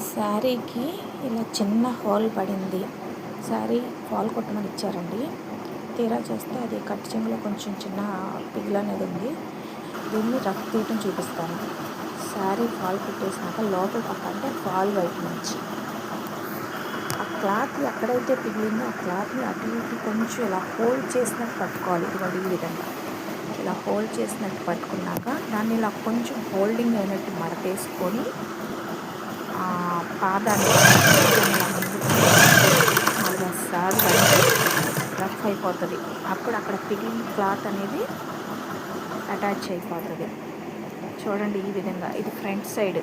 శారీకి ఇలా చిన్న హోల్ పడింది. శారీ ఫాల్ కొట్టమని ఇచ్చారండి. తీరా చేస్తే అది కట్ చెంగులో కొంచెం చిన్న పిగులు అనేది ఉంది. దీన్ని రఫ్ తీయటం చూపిస్తాను. శారీ ఫాల్ కుట్టేసినాక లోపల పక్క అంటే ఫాల్ వైపు నుంచి ఆ క్లాత్ ఎక్కడైతే పిగిలిందో ఆ క్లాత్ని అటు ఇటు కొంచెం ఇలా హోల్డ్ చేసినట్టు పట్టుకోవాలి. ఇదిగోండి ఈ విధంగా ఇలా హోల్డ్ చేసినట్టు పట్టుకున్నాక దాన్ని ఇలా కొంచెం హోల్డింగ్ అయినట్టు మడతేసుకొని పాదాన్ని ఇలా ముందుకు 4-5 సార్లు అంటే రఫ్ అయిపోతుంది. అప్పుడు అక్కడ పిగిలిన క్లాత్ అనేది అటాచ్ అయిపోతుంది. చూడండి ఈ విధంగా ఇది ఫ్రంట్ సైడ్.